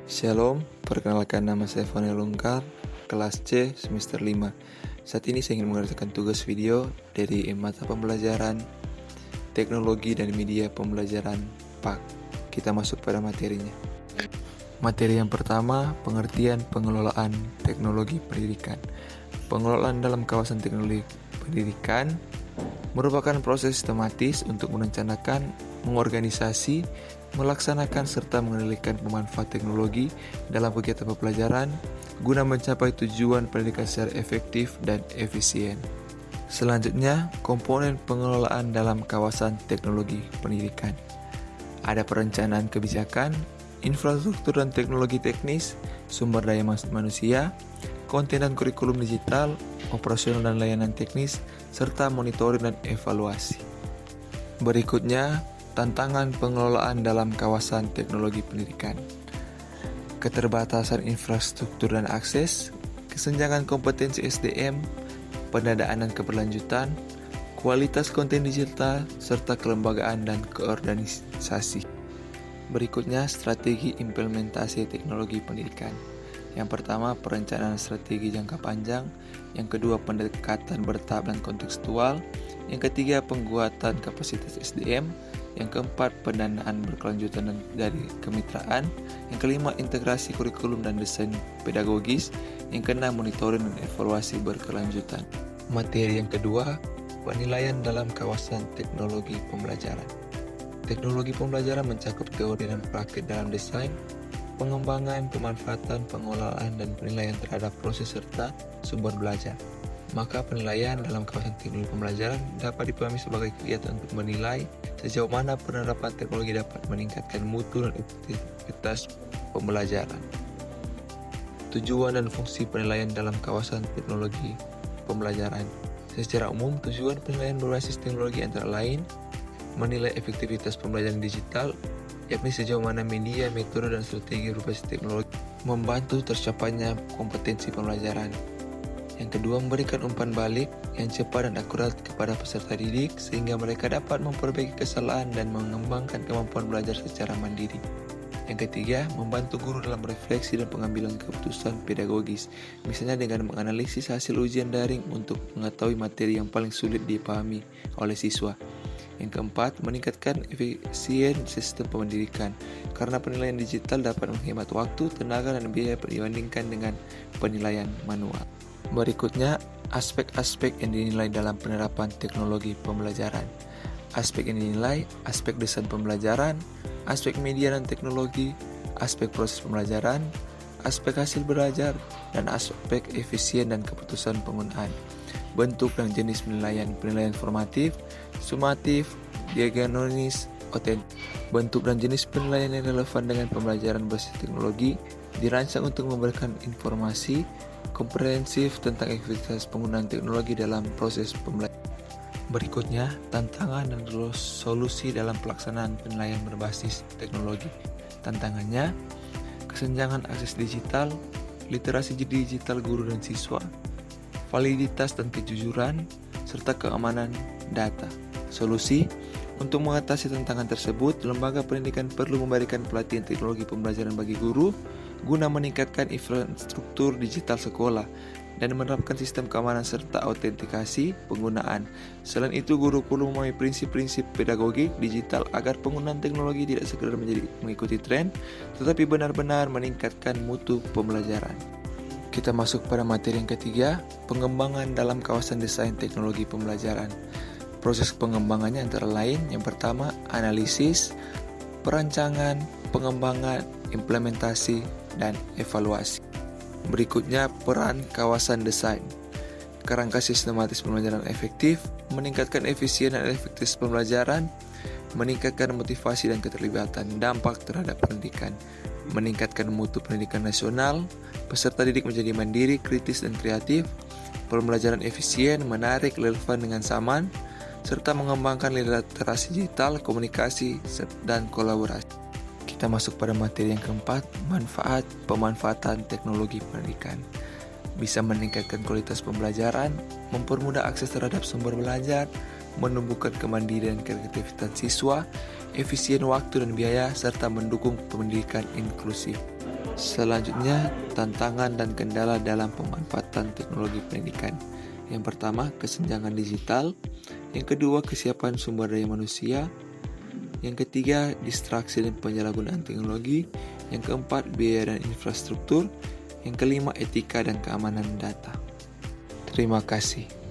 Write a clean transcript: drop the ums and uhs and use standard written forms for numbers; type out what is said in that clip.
Shalom, perkenalkan nama saya Fani Lungkar, kelas C, semester 5. Saat ini saya ingin mengerjakan tugas video dari mata pembelajaran Teknologi dan Media Pembelajaran PAK. Kita masuk pada materinya. Materi yang pertama, pengertian pengelolaan teknologi pendidikan. Pengelolaan dalam kawasan teknologi pendidikan merupakan proses sistematis untuk merencanakan, mengorganisasi, melaksanakan serta mengendalikan pemanfaat teknologi dalam kegiatan pembelajaran guna mencapai tujuan pendidikan secara efektif dan efisien. Selanjutnya, komponen pengelolaan dalam kawasan teknologi pendidikan. Ada perencanaan kebijakan, infrastruktur dan teknologi teknis, sumber daya manusia, konten dan kurikulum digital, operasional dan layanan teknis, serta monitoring dan evaluasi. Berikutnya, tantangan pengelolaan dalam kawasan teknologi pendidikan. Keterbatasan infrastruktur dan akses, kesenjangan kompetensi SDM, pendanaan dan keberlanjutan, kualitas konten digital, serta kelembagaan dan keorganisasi. Berikutnya, strategi implementasi teknologi pendidikan. Yang pertama, perencanaan strategi jangka panjang. Yang kedua, pendekatan bertahap dan kontekstual. Yang ketiga, penguatan kapasitas SDM. Yang keempat, pendanaan berkelanjutan dan dari kemitraan. Yang kelima, integrasi kurikulum dan desain pedagogis. Yang keenam, monitoring dan evaluasi berkelanjutan. Materi yang kedua, penilaian dalam kawasan teknologi pembelajaran. Teknologi pembelajaran mencakup teori dan praktik dalam desain, pengembangan, pemanfaatan, pengelolaan, dan penilaian terhadap proses serta sumber belajar. Maka penilaian dalam kawasan teknologi pembelajaran dapat dipahami sebagai kegiatan untuk menilai sejauh mana penerapan teknologi dapat meningkatkan mutu dan efektivitas pembelajaran. Tujuan dan fungsi penilaian dalam kawasan teknologi pembelajaran. Secara umum, tujuan penilaian berbasis teknologi antara lain menilai efektivitas pembelajaran digital, yakni sejauh mana media, metode, dan strategi berbasis teknologi membantu tercapainya kompetensi pembelajaran. Yang kedua, memberikan umpan balik yang cepat dan akurat kepada peserta didik sehingga mereka dapat memperbaiki kesalahan dan mengembangkan kemampuan belajar secara mandiri. Yang ketiga, membantu guru dalam refleksi dan pengambilan keputusan pedagogis, misalnya dengan menganalisis hasil ujian daring untuk mengetahui materi yang paling sulit dipahami oleh siswa. Yang keempat, meningkatkan efisien sistem pendidikan, karena penilaian digital dapat menghemat waktu, tenaga, dan biaya dibandingkan dengan penilaian manual. Berikutnya, aspek-aspek yang dinilai dalam penerapan teknologi pembelajaran. Aspek yang dinilai, aspek desain pembelajaran, aspek media dan teknologi, aspek proses pembelajaran, aspek hasil belajar, dan aspek efisien dan keputusan penggunaan. Bentuk dan jenis penilaian formatif, sumatif, diagnosis, otentik. Bentuk dan jenis penilaian yang relevan dengan pembelajaran berbasis teknologi dirancang untuk memberikan informasi komprehensif tentang efektivitas penggunaan teknologi dalam proses pembelajaran. Berikutnya, tantangan dan solusi dalam pelaksanaan penilaian berbasis teknologi. Tantangannya, kesenjangan akses digital, literasi digital guru dan siswa, validitas dan kejujuran, serta keamanan data. Solusi, untuk mengatasi tantangan tersebut, lembaga pendidikan perlu memberikan pelatihan teknologi pembelajaran bagi guru guna meningkatkan infrastruktur digital sekolah dan menerapkan sistem keamanan serta autentikasi penggunaan. Selain itu, guru perlu memahami prinsip-prinsip pedagogik digital agar penggunaan teknologi tidak sekedar mengikuti tren, tetapi benar-benar meningkatkan mutu pembelajaran. Kita masuk pada materi yang ketiga, pengembangan dalam kawasan desain teknologi pembelajaran. Proses pengembangannya antara lain, yang pertama, analisis, perancangan, pengembangan, implementasi, dan evaluasi. Berikutnya, peran kawasan desain. Kerangka sistematis pembelajaran efektif, meningkatkan efisien dan efektivitas pembelajaran, meningkatkan motivasi dan keterlibatan, dampak terhadap pendidikan, meningkatkan mutu pendidikan nasional, peserta didik menjadi mandiri, kritis, dan kreatif, pembelajaran efisien, menarik, relevan dengan zaman, serta mengembangkan literasi digital, komunikasi, dan kolaborasi. Kita masuk pada materi yang keempat, pemanfaatan teknologi pendidikan. Bisa meningkatkan kualitas pembelajaran, mempermudah akses terhadap sumber belajar, menumbuhkan kemandirian dan kreativitas siswa, efisien waktu dan biaya, serta mendukung pendidikan inklusif. Selanjutnya, tantangan dan kendala dalam pemanfaatan teknologi pendidikan. Yang pertama, kesenjangan digital. Yang kedua, kesiapan sumber daya manusia. Yang ketiga, distraksi dan penyalahgunaan teknologi. Yang keempat, biaya dan infrastruktur. Yang kelima, etika dan keamanan data. Terima kasih.